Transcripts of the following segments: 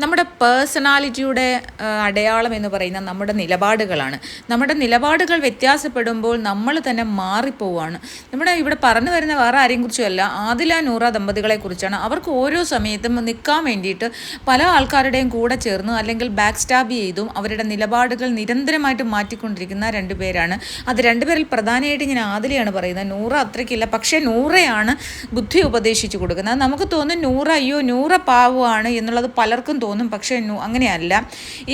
നമ്മുടെ പേഴ്സണാലിറ്റിയുടെ അടയാളം എന്ന് പറയുന്ന നമ്മുടെ നിലപാടുകളാണ്. നമ്മുടെ നിലപാടുകൾ വ്യത്യാസപ്പെടുമ്പോൾ നമ്മൾ തന്നെ മാറിപ്പോവാണ്. നമ്മുടെ ഇവിടെ പറഞ്ഞു വരുന്ന വേറെ ആരെയും കുറിച്ചുമല്ല, ആദില നൂറ ദമ്പതികളെ കുറിച്ചാണ്. അവർക്ക് ഓരോ സമയത്തും നിൽക്കാൻ വേണ്ടിയിട്ട് പല ആൾക്കാരുടെയും കൂടെ ചേർന്ന് അല്ലെങ്കിൽ ബാക്ക് സ്റ്റാബ് ചെയ്തും അവരുടെ നിലപാടുകൾ നിരന്തരമായിട്ട് മാറ്റിക്കൊണ്ടിരിക്കുന്ന രണ്ടുപേരാണ്. അത് രണ്ടുപേരിൽ പ്രധാനമായിട്ട് ഞാൻ ആദിലയാണ് പറയുന്നത്. നൂറ അത്രയ്ക്കില്ല, പക്ഷേ നൂറയാണ് ബുദ്ധി ഉപദേശിച്ചു കൊടുക്കുന്നത്. നമുക്ക് തോന്നും നൂറ അയ്യോ നൂറ പാവമാണ് എന്നുള്ളത് പലർക്കും തോന്നും. പക്ഷേ അങ്ങനെയല്ല.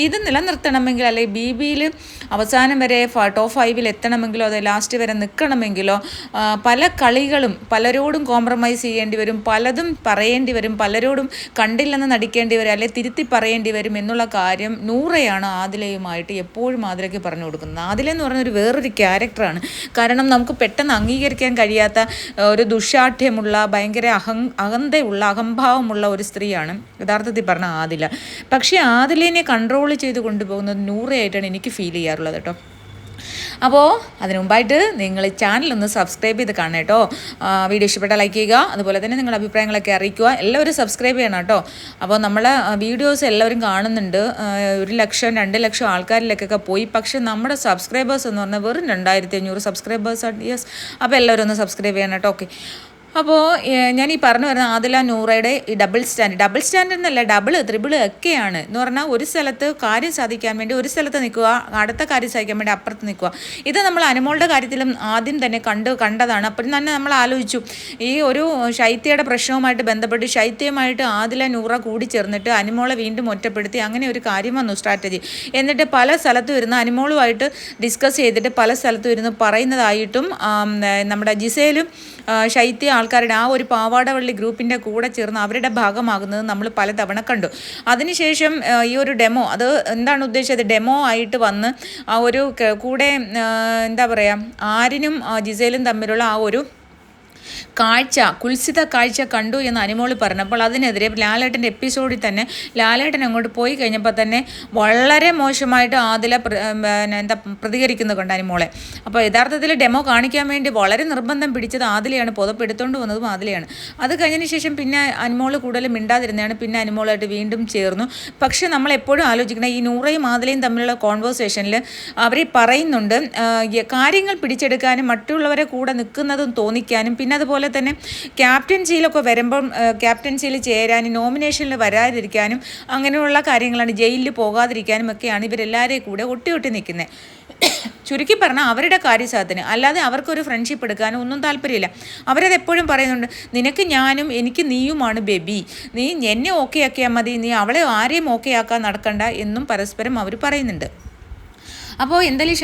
ഇത് നിലനിർത്തണമെങ്കിൽ അല്ലെങ്കിൽ BBയിൽ അവസാനം വരെ ടോപ്പ് 5 എത്തണമെങ്കിലോ അത് ലാസ്റ്റ് വരെ നിൽക്കണമെങ്കിലോ പല കളികളും പലരോടും കോംപ്രമൈസ് ചെയ്യേണ്ടി വരും, പലതും പറയേണ്ടി വരും, പലരോടും കണ്ടില്ലെന്ന് നടിക്കേണ്ടി വരും, അല്ലെങ്കിൽ തിരുത്തി പറയേണ്ടി വരും എന്നുള്ള കാര്യം നൂറയാണ് ആദിലയുമായിട്ട് എപ്പോഴും ആദിലയ്ക്ക് പറഞ്ഞു കൊടുക്കുന്നത്. ആദില എന്ന് പറഞ്ഞൊരു വേറൊരു ക്യാരക്ടറാണ്. കാരണം നമുക്ക് പെട്ടെന്ന് അംഗീകരിക്കാൻ കഴിയാത്ത ഒരു ദുശാഠ്യമുള്ള ഭയങ്കര അഹന്തയുള്ള അഹംഭാവമുള്ള ഒരു സ്ത്രീയാണ് യഥാർത്ഥത്തിൽ പറഞ്ഞ ആദില. പക്ഷേ ആദിലേനെ കൺട്രോൾ ചെയ്ത് കൊണ്ടുപോകുന്നത് നൂറയായിട്ടാണ് എനിക്ക് ഫീൽ ചെയ്യാറുള്ളത് കേട്ടോ. അപ്പോൾ അതിനു മുമ്പായിട്ട് നിങ്ങൾ ചാനലൊന്ന് സബ്സ്ക്രൈബ് ചെയ്ത് കാണണം കേട്ടോ. വീഡിയോ ഇഷ്ടപ്പെട്ടാൽ ലൈക്ക് ചെയ്യുക, അതുപോലെ തന്നെ നിങ്ങളുടെ അഭിപ്രായങ്ങളൊക്കെ അറിയിക്കുക. എല്ലാവരും സബ്സ്ക്രൈബ് ചെയ്യണം കേട്ടോ. അപ്പോൾ നമ്മളെ വീഡിയോസ് എല്ലാവരും കാണുന്നുണ്ട്. 1 ലക്ഷം 2 ലക്ഷം ആൾക്കാരിലേക്കൊക്കെ പോയി. പക്ഷേ നമ്മുടെ സബ്സ്ക്രൈബേഴ്സ് എന്ന് പറഞ്ഞാൽ വെറും 2500 സബ്സ്ക്രൈബേഴ്സാണ്. യെസ്, അപ്പോൾ എല്ലാവരും ഒന്ന് സബ്സ്ക്രൈബ് ചെയ്യണം കേട്ടോ. ഓക്കെ, അപ്പോൾ ഞാൻ ഈ പറഞ്ഞു വരുന്ന ആദില നൂറയുടെ ഈ ഡബിൾ സ്റ്റാൻഡേർഡ് എന്നല്ല, ഡബിൾ ത്രിബിൾ ഒക്കെയാണ് എന്ന് പറഞ്ഞാൽ ഒരു സ്ഥലത്ത് കാര്യം സാധിക്കാൻ വേണ്ടി ഒരു സ്ഥലത്ത് നിൽക്കുക, അടുത്ത കാര്യം സാധിക്കാൻ വേണ്ടി അപ്പുറത്ത് നിൽക്കുക. ഇത് നമ്മൾ അനുമോളുടെ കാര്യത്തിലും ആദ്യം തന്നെ കണ്ടതാണ്. അപ്പം തന്നെ നമ്മൾ ആലോചിച്ചു, ഈ ഒരു ശൈത്യയുടെ പ്രശ്നവുമായിട്ട് ബന്ധപ്പെട്ട് ശൈത്യമായിട്ട് ആദില നൂറ കൂടി ചേർന്നിട്ട് അനുമോളെ വീണ്ടും ഒറ്റപ്പെടുത്തി അങ്ങനെ ഒരു കാര്യം വന്നു സ്ട്രാറ്റജി. എന്നിട്ട് പല സ്ഥലത്തും ഇരുന്ന് അനുമോളുമായിട്ട് ഡിസ്കസ് ചെയ്തിട്ട് പല സ്ഥലത്തും ഇരുന്ന് പറയുന്നതായിട്ടും നമ്മുടെ ജിസേലും ശൈത്യ ആൾക്കാരുടെ ആ ഒരു പാവാടവള്ളി ഗ്രൂപ്പിൻ്റെ കൂടെ ചേർന്ന് അവരുടെ ഭാഗമാകുന്നത് നമ്മൾ പലതവണ കണ്ടു. അതിനുശേഷം ഈ ഒരു ഡെമോ, അത് എന്താണ് ഉദ്ദേശിച്ചത്, ഡെമോ ആയിട്ട് വന്ന് ആ ഒരു കൂടെ എന്താ പറയുക, ആരിനും ജിസേലും തമ്മിലുള്ള ആ ഒരു കുൽസിത കാഴ്ച കണ്ടു എന്ന് അനുമോള് പറഞ്ഞപ്പോൾ അതിനെതിരെ ലാലേട്ടൻ്റെ എപ്പിസോഡിൽ തന്നെ ലാലേട്ടൻ അങ്ങോട്ട് പോയി കഴിഞ്ഞപ്പോൾ തന്നെ വളരെ മോശമായിട്ട് ആദില പ്രതികരിക്കുന്നത് കൊണ്ട് അനുമോളെ. അപ്പോൾ യഥാർത്ഥത്തിൽ ഡെമോ കാണിക്കാൻ വേണ്ടി വളരെ നിർബന്ധം പിടിച്ചത് ആദിലയാണ്, പുതപ്പെടുത്തോണ്ട് വന്നതും ആദിലയാണ്. അത് കഴിഞ്ഞതിന് ശേഷം പിന്നെ അനുമോള് കൂടുതൽ മിണ്ടാതിരുന്നതാണ്. പിന്നെ അനുമോളായിട്ട് വീണ്ടും ചേർന്നു. പക്ഷെ നമ്മൾ എപ്പോഴും ആലോചിക്കണം, ഈ നൂറയും ആദിലയും തമ്മിലുള്ള കോൺവേഴ്സേഷനിൽ അവർ പറയുന്നുണ്ട് കാര്യങ്ങൾ പിടിച്ചെടുക്കാനും മറ്റുള്ളവരെ കൂടെ നിൽക്കുന്നതും തോന്നിക്കാനും, പിന്നെ അതുപോലെ തന്നെ ക്യാപ്റ്റൻസിയിലൊക്കെ വരുമ്പം ക്യാപ്റ്റൻസിയിൽ ചേരാനും നോമിനേഷനിൽ വരാതിരിക്കാനും അങ്ങനെയുള്ള കാര്യങ്ങളാണ്, ജയിലിൽ പോകാതിരിക്കാനും ഒക്കെയാണ് ഇവരെല്ലാവരെയും കൂടെ ഒട്ടി നിൽക്കുന്നത്. ചുരുക്കി പറഞ്ഞാൽ അവരുടെ കാര്യസാധന, അല്ലാതെ അവർക്കൊരു ഫ്രണ്ട്ഷിപ്പ് എടുക്കാനും ഒന്നും താല്പര്യമില്ല. അവരത് എപ്പോഴും പറയുന്നുണ്ട്, നിനക്ക് ഞാനും എനിക്ക് നീയുമാണ് ബേബി, നീ എന്നെ ഓക്കെ ആക്കിയാൽ മതി, നീ അവളെ ആരെയും ഓക്കെ ആക്കാൻ നടക്കണ്ട എന്നും പരസ്പരം അവർ പറയുന്നുണ്ട്. അപ്പോൾ എന്തായാലും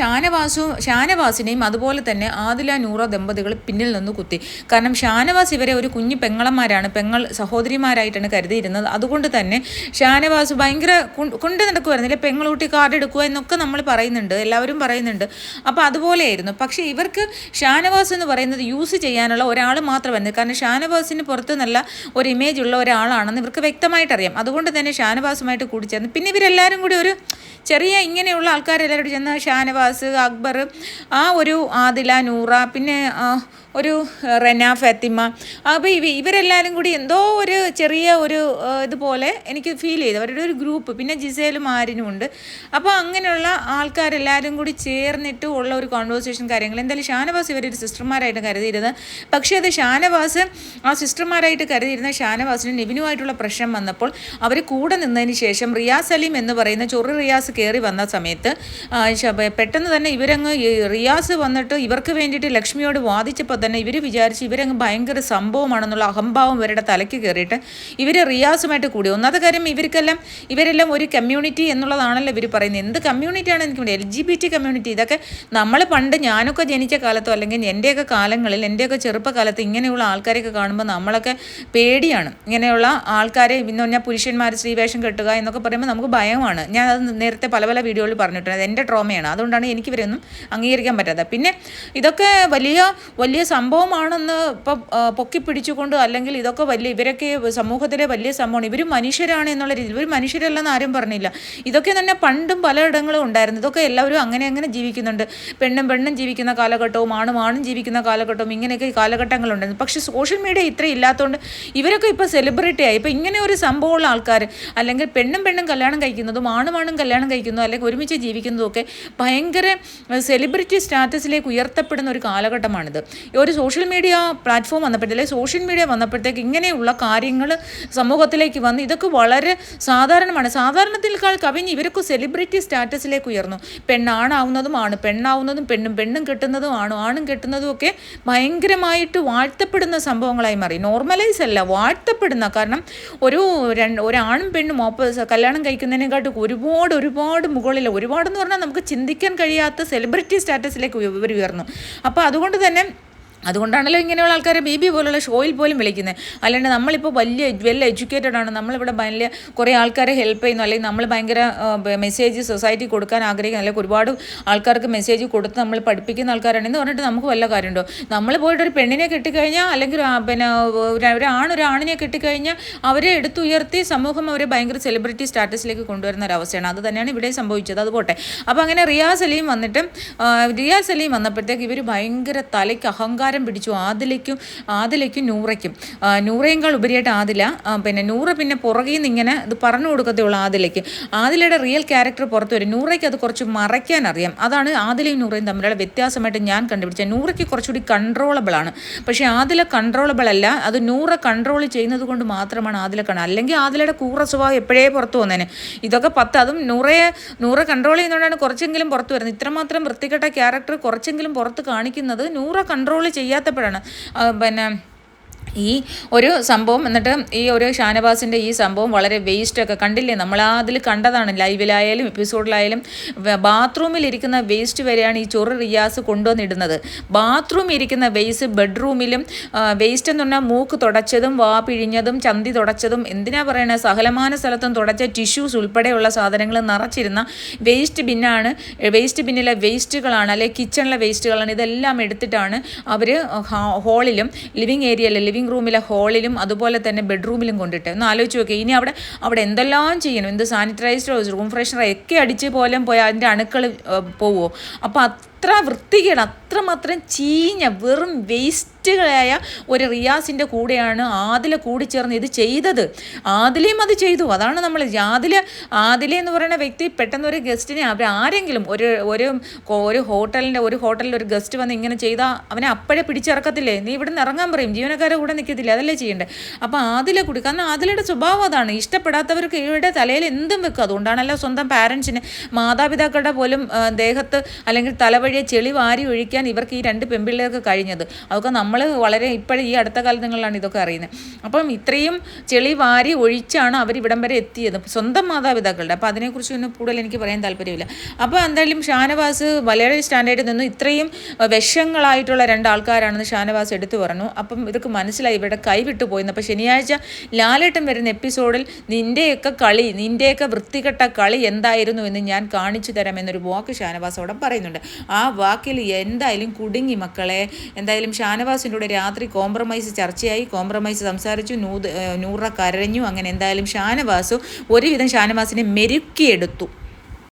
ഷാനവാസിനെയും അതുപോലെ തന്നെ ആദില നൂറ ദമ്പതികൾ പിന്നിൽ നിന്ന് കുത്തി. കാരണം ഷാനവാസ് ഇവരെ ഒരു കുഞ്ഞു പെങ്ങളന്മാരാണ്, സഹോദരിമാരായിട്ടാണ് കരുതിയിരുന്നത്. അതുകൊണ്ട് തന്നെ ഷാനവാസ് ഭയങ്കര കൊണ്ട് നടക്കുമായിരുന്നില്ല, പെങ്ങളൂട്ടി കാർഡ് എടുക്കുക എന്നൊക്കെ നമ്മൾ പറയുന്നുണ്ട്, എല്ലാവരും പറയുന്നുണ്ട്. അപ്പോൾ അതുപോലെയായിരുന്നു. പക്ഷേ ഇവർക്ക് ഷാനവാസ് എന്ന് പറയുന്നത് യൂസ് ചെയ്യാനുള്ള ഒരാൾ മാത്രമായിരുന്നു. കാരണം ഷാനവാസിന് പുറത്ത് നല്ല ഒരു ഇമേജ് ഉള്ള ഒരാളാണെന്ന് ഇവർക്ക് വ്യക്തമായിട്ടറിയാം. അതുകൊണ്ട് തന്നെ ഷാനവാസുമായിട്ട് കൂടിച്ചേർന്ന് പിന്നെ ഇവരെല്ലാവരും കൂടി ഒരു ചെറിയ ഇങ്ങനെയുള്ള ആൾക്കാരെല്ലാവരും ചെന്ന് ഷാനവാസ്, അക്ബർ, ആ ഒരു ആദില നൂറ, പിന്നെ ഒരു റെന, ഫാത്തിമ, അപ്പോൾ ഇവരെല്ലാവരും കൂടി എന്തോ ഒരു ചെറിയ ഒരു ഇതുപോലെ എനിക്ക് ഫീൽ ചെയ്തു, അവരുടെ ഒരു ഗ്രൂപ്പ്. പിന്നെ ജിസേലും ആരിനും ഉണ്ട്. അപ്പോൾ അങ്ങനെയുള്ള ആൾക്കാരെല്ലാവരും കൂടി ചേർന്നിട്ട് ഉള്ള ഒരു കോൺവേഴ്സേഷൻ കാര്യങ്ങൾ. എന്തായാലും ഷാനവാസ് ഇവരൊരു സിസ്റ്റർമാരായിട്ട് കരുതിയിരുന്നത്. പക്ഷേ അത് ഷാനവാസ് ആ സിസ്റ്റർമാരായിട്ട് കരുതിയിരുന്ന ഷാനവാസിന് നിവിനുമായിട്ടുള്ള പ്രശ്നം വന്നപ്പോൾ അവർ കൂടെ നിന്നതിന് ശേഷം റിയാസ് സലീം എന്ന് പറയുന്ന ചൊറി റിയാസ് കയറി വന്ന സമയത്ത് പെട്ടെന്ന് തന്നെ ഇവരങ്ങ് റിയാസ് വന്നിട്ട് ഇവർക്ക് വേണ്ടിയിട്ട് ലക്ഷ്മിയോട് വാദിച്ചപ്പോൾ തന്നെ ഇവർ വിചാരിച്ച് ഇവരങ്ങ് ഭയങ്കര സംഭവമാണെന്നുള്ള അഹംഭാവം ഇവരുടെ തലയ്ക്ക് കയറിയിട്ട് ഇവർ റിയാസുമായിട്ട് കൂടി. ഒന്നാമത്തെ കാര്യം ഇവരെല്ലാം ഒരു കമ്മ്യൂണിറ്റി എന്നുള്ളതാണല്ലോ ഇവർ പറയുന്നത്. എന്ത് കമ്മ്യൂണിറ്റിയാണ് എനിക്ക് LGBT കമ്മ്യൂണിറ്റി. ഇതൊക്കെ നമ്മൾ പണ്ട് ഞാനൊക്കെ ജനിച്ച കാലത്തോ അല്ലെങ്കിൽ എൻ്റെയൊക്കെ കാലങ്ങളിൽ, എൻ്റെയൊക്കെ ചെറുപ്പകാലത്ത് ഇങ്ങനെയുള്ള ആൾക്കാരെയൊക്കെ കാണുമ്പോൾ നമ്മളൊക്കെ പേടിയാണ്. ഇങ്ങനെയുള്ള ആൾക്കാരെ ഇന്ന് പറഞ്ഞാൽ പുരുഷന്മാർ സ്ത്രീവേഷം കെട്ടുക എന്നൊക്കെ പറയുമ്പോൾ നമുക്ക് ഭയമാണ്. ഞാൻ അത് നേരത്തെ പല വീഡിയോകളിൽ പറഞ്ഞിട്ടുണ്ട്. അത് എൻ്റെ ട്രോമയാണ്. അതുകൊണ്ടാണ് എനിക്ക് ഇവരൊന്നും അംഗീകരിക്കാൻ പറ്റാത്തത്. പിന്നെ ഇതൊക്കെ വലിയ സംഭവമാണെന്ന് ഇപ്പം പൊക്കിപ്പിടിച്ചുകൊണ്ട്, അല്ലെങ്കിൽ ഇതൊക്കെ ഇവരൊക്കെ സമൂഹത്തിലെ വലിയ സംഭവമാണ്, ഇവർ മനുഷ്യരാണ് എന്നുള്ള രീതിയിൽ, ഇവർ മനുഷ്യരല്ലെന്ന് ആരും പറഞ്ഞില്ല. ഇതൊക്കെ തന്നെ പണ്ടും പലയിടങ്ങളും ഉണ്ടായിരുന്നു. ഇതൊക്കെ എല്ലാവരും അങ്ങനെ ജീവിക്കുന്നുണ്ട്. പെണ്ണും ജീവിക്കുന്ന കാലഘട്ടവും ആണും ജീവിക്കുന്ന കാലഘട്ടവും ഇങ്ങനെയൊക്കെ കാലഘട്ടങ്ങളുണ്ടായിരുന്നു. പക്ഷേ സോഷ്യൽ മീഡിയ ഇത്രയും ഇല്ലാത്തതുകൊണ്ട് ഇവരൊക്കെ ഇപ്പോൾ സെലിബ്രിറ്റിയായി. ഇപ്പോൾ ഇങ്ങനെ ഒരു സംഭവമുള്ള ആൾക്കാർ, അല്ലെങ്കിൽ പെണ്ണും കല്യാണം കഴിക്കുന്നതും ആണും കല്യാണം കഴിക്കുന്നതും അല്ലെങ്കിൽ ഒരുമിച്ച് ജീവിക്കുന്നതും ഒക്കെ ഭയങ്കര സെലിബ്രിറ്റി സ്റ്റാറ്റസിലേക്ക് ഉയർത്തപ്പെടുന്ന ഒരു കാലഘട്ടമാണിത്. ഈ ഒരു സോഷ്യൽ മീഡിയ പ്ലാറ്റ്ഫോം വന്നപ്പോഴത്തേക്ക്, സോഷ്യൽ മീഡിയ വന്നപ്പോഴത്തേക്ക് ഇങ്ങനെയുള്ള കാര്യങ്ങൾ സമൂഹത്തിലേക്ക് വന്ന് ഇതൊക്കെ വളരെ സാധാരണമാണ്. സാധാരണത്തിൽക്കാൾ കവിഞ്ഞ് ഇവരൊക്കെ സെലിബ്രിറ്റി സ്റ്റാറ്റസിലേക്ക് ഉയർന്നു. പെണ്ണാണാവുന്നതും പെണ്ണാവുന്നതും പെണ്ണും കെട്ടുന്നതും ആണും കെട്ടുന്നതും ഒക്കെ ഭയങ്കരമായിട്ട് വാഴ്ത്തപ്പെടുന്ന സംഭവങ്ങളായി മാറി. നോർമലൈസ് അല്ല, വാഴ്ത്തപ്പെടുന്ന. കാരണം ഒരാണും പെണ്ണും കല്യാണം കഴിക്കുന്നതിനെക്കാട്ടും ഒരുപാട് മുകളിൽ, ഒരുപാടെന്ന് പറഞ്ഞാൽ നമുക്ക് ചിന്തിക്കാൻ കഴിയാത്ത സെലിബ്രിറ്റി സ്റ്റാറ്റസിലേക്ക് ഇവർ ഉയർന്നു. അപ്പോൾ അതുകൊണ്ടാണല്ലോ ഇങ്ങനെയുള്ള ആൾക്കാരെ ബേബി പോലുള്ള ഷോയിൽ പോലും വിളിക്കുന്നത്. അല്ലാണ്ട് നമ്മളിപ്പോൾ വെൽ എഡ്യൂക്കേറ്റഡ് ആണ്, നമ്മളിവിടെ വലിയ കുറേ ആൾക്കാരെ ഹെൽപ്പ് ചെയ്യുന്നു, അല്ലെങ്കിൽ നമ്മൾ ഭയങ്കര മെസ്സേജ് സൊസൈറ്റി കൊടുക്കാൻ ആഗ്രഹിക്കുന്ന, അല്ലെങ്കിൽ ഒരുപാട് ആൾക്കാർക്ക് മെസ്സേജ് കൊടുത്ത് നമ്മൾ പഠിപ്പിക്കുന്ന ആൾക്കാരാണെന്ന് പറഞ്ഞിട്ട് നമുക്ക് വല്ല കാര്യമുണ്ടോ? നമ്മൾ പോയിട്ട് ഒരു പെണ്ണിനെ കെട്ടിക്കഴിഞ്ഞാൽ, അല്ലെങ്കിൽ ഒരാണിനെ കെട്ടിക്കഴിഞ്ഞാൽ അവരെ എടുത്തുയർത്തി സമൂഹം അവരെ ഭയങ്കര സെലിബ്രിറ്റി സ്റ്റാറ്റസിലേക്ക് കൊണ്ടുവരുന്ന ഒരവസ്ഥയാണ്. അത് തന്നെയാണ് ഇവിടെ സംഭവിച്ചത്. അത് പോട്ടെ. അപ്പോൾ അങ്ങനെ റിയാസ് സലീം വന്നപ്പോഴത്തേക്ക് ഇവർ ഭയങ്കര തലയ്ക്ക് അഹങ്കാരം പിടിച്ചു. ആദിലയ്ക്കും നൂറയേക്കാൾ ഉപരിയായിട്ട് ആദില, നൂറ പുറകിൽ നിന്ന് ഇങ്ങനെ ഇത് പറഞ്ഞു കൊടുക്കത്തേ ഉള്ളൂ ആദിലയ്ക്ക്. ആദിലയുടെ റിയൽ ക്യാരക്ടർ പുറത്തു വരും. നൂറയ്ക്ക് അത് കുറച്ച് മറയ്ക്കാൻ അറിയാം. അതാണ് ആദിലയും നൂറയും തമ്മിലുള്ള വ്യത്യാസമായിട്ട് ഞാൻ കണ്ടുപിടിച്ചത്. നൂറയ്ക്ക് കുറച്ചുകൂടി കൺട്രോളബിൾ ആണ്, പക്ഷേ ആദില കൺട്രോളബിൾ അല്ല. അത് നൂറ കൺട്രോൾ ചെയ്യുന്നത് കൊണ്ട് മാത്രമാണ് ആദില അല്ലെങ്കിൽ ആദിലയുടെ കൂറ സ്വഭാവം എപ്പോഴേ പുറത്തു വന്നേനെ. ഇതൊക്കെ അതും നൂറ കൺട്രോൾ ചെയ്യുന്നതുകൊണ്ടാണ് കുറച്ചെങ്കിലും പുറത്തു വരുന്നത്. ഇത്രമാത്രം വൃത്തികെട്ട ക്യാരക്ടർ കുറച്ചെങ്കിലും പുറത്ത് കാണിക്കുന്നത് നൂറ കൺട്രോൾ ചെയ്യാത്തപ്പോഴാണ്. ഈ ഒരു സംഭവം, എന്നിട്ട് ഈ ഒരു ഷാനവാസിൻ്റെ ഈ സംഭവം വളരെ വേസ്റ്റൊക്കെ കണ്ടില്ലേ, നമ്മൾ അതിൽ കണ്ടതാണ്. ലൈവിലായാലും എപ്പിസോഡിലായാലും ബാത്റൂമിൽ ഇരിക്കുന്ന വേസ്റ്റ് വരെയാണ് ഈ ചൊറ് റിയാസ് കൊണ്ടുവന്നിടുന്നത്. ബാത്റൂമിൽ ഇരിക്കുന്ന വേസ്റ്റ് ബെഡ്റൂമിലും വേസ്റ്റ് എന്ന് പറഞ്ഞാൽ മൂക്ക് തുടച്ചതും വാ പിഴിഞ്ഞതും ചന്തി തുടച്ചതും എന്തിനാ പറയണത്, സകലമാന സ്ഥലത്തും തുടച്ച ടിഷ്യൂസ് ഉൾപ്പെടെയുള്ള സാധനങ്ങൾ നിറച്ചിരുന്ന വേസ്റ്റ് ബിന്നിലെ വേസ്റ്റുകളാണ്, അല്ലെങ്കിൽ കിച്ചണിലെ വേസ്റ്റുകളാണ്. ഇതെല്ലാം എടുത്തിട്ടാണ് അവർ ഹാളിലും ലിവിങ് റൂമിലെ ഹാളിലും അതുപോലെ തന്നെ ബെഡ്റൂമിലും കൊണ്ടിട്ട്. ഒന്ന് ആലോചിച്ച് നോക്കുക. ഇനി അവിടെ എന്തെല്ലാം ചെയ്യണം, എന്ത് സാനിറ്റൈസറോ റൂം ഫ്രഷ്നറോ ഒക്കെ അടിച്ച് പോലും പോയാൽ അതിൻ്റെ അണുക്കൾ പോവുമോ? അപ്പോൾ അത്ര വൃത്തികേട്, അത്രമാത്രം ചീഞ്ഞ വെറും വേസ്റ്റുകളായ ഒരു റിയാസിൻ്റെ കൂടെയാണ് ആദില കൂടിച്ചേർന്ന് ഇത് ചെയ്തത്. ആദിലയും അത് ചെയ്തു. അതാണ് നമ്മൾ ആദില എന്ന് പറയുന്ന വ്യക്തി പെട്ടെന്ന് ഒരു ഗസ്റ്റിനെ ആരെങ്കിലും ഒരു ഹോട്ടലിൽ ഒരു ഗസ്റ്റ് വന്ന് ഇങ്ങനെ ചെയ്താൽ അവനെ അപ്പോഴേ പിടിച്ചിറക്കത്തില്ലേ? നീ ഇവിടെ നിന്ന് ഇറങ്ങാൻ പറയും, ജീവനക്കാരെ കൂടെ നിൽക്കത്തില്ല, അതല്ലേ ചെയ്യേണ്ടത്. അപ്പോൾ ആദില കൂടി, കാരണം ആദിലയുടെ സ്വഭാവം അതാണ്. ഇഷ്ടപ്പെടാത്തവർക്ക് ഇവിടെ തലയിൽ എന്തും വെക്കും. അതുകൊണ്ടാണല്ലോ സ്വന്തം പാരൻസിന്, മാതാപിതാക്കളുടെ പോലും ദേഹത്ത് അല്ലെങ്കിൽ തലവഴിയെ ചെളി വാരി ഒഴിക്കാൻ ഇവർക്ക് ഈ രണ്ട് പെൺപിള്ളേർക്ക് കഴിഞ്ഞത്. അതൊക്കെ നമ്മൾ വളരെ ഈ അടുത്ത കാലങ്ങളിലാണ് ഇതൊക്കെ അറിയുന്നത്. അപ്പം ഇത്രയും ചെളി വാരി ഒഴിച്ചാണ് അവർ ഇവിടം വരെ എത്തിയത്, സ്വന്തം മാതാപിതാക്കളുടെ. അപ്പോൾ അതിനെക്കുറിച്ച് ഒന്നും കൂടുതൽ എനിക്ക് പറയാൻ താല്പര്യമില്ല. അപ്പോൾ എന്തായാലും ഷാനവാസ് വളരെ സ്റ്റാൻഡേർഡിൽ നിന്ന് ഇത്രയും വിഷങ്ങളായിട്ടുള്ള രണ്ടാൾക്കാരാണെന്ന് ഷാനവാസ് എടുത്തു പറഞ്ഞു. അപ്പം ഇതൊക്കെ മനസ്സിലായി, ഇവരുടെ കൈവിട്ടു പോയിന്ന്. അപ്പോൾ ശനിയാഴ്ച ലാലേട്ടൻ വരുന്ന എപ്പിസോഡിൽ നിൻ്റെയൊക്കെ വൃത്തികെട്ട കളി എന്തായിരുന്നു എന്ന് ഞാൻ കാണിച്ചു തരാമെന്നൊരു വാക്ക് ഷാനവാസ് അവിടെ പറയുന്നുണ്ട്. ആ വാക്കിൽ എന്തായാലും കുടുങ്ങി മക്കളെ. എന്തായാലും ഷാനവാസിൻ്റെ കൂടെ രാത്രി കോംപ്രമൈസ് സംസാരിച്ചു. നൂറ കരഞ്ഞു. അങ്ങനെ എന്തായാലും ഒരുവിധം ഷാനവാസിനെ മെരുക്കിയെടുത്തു.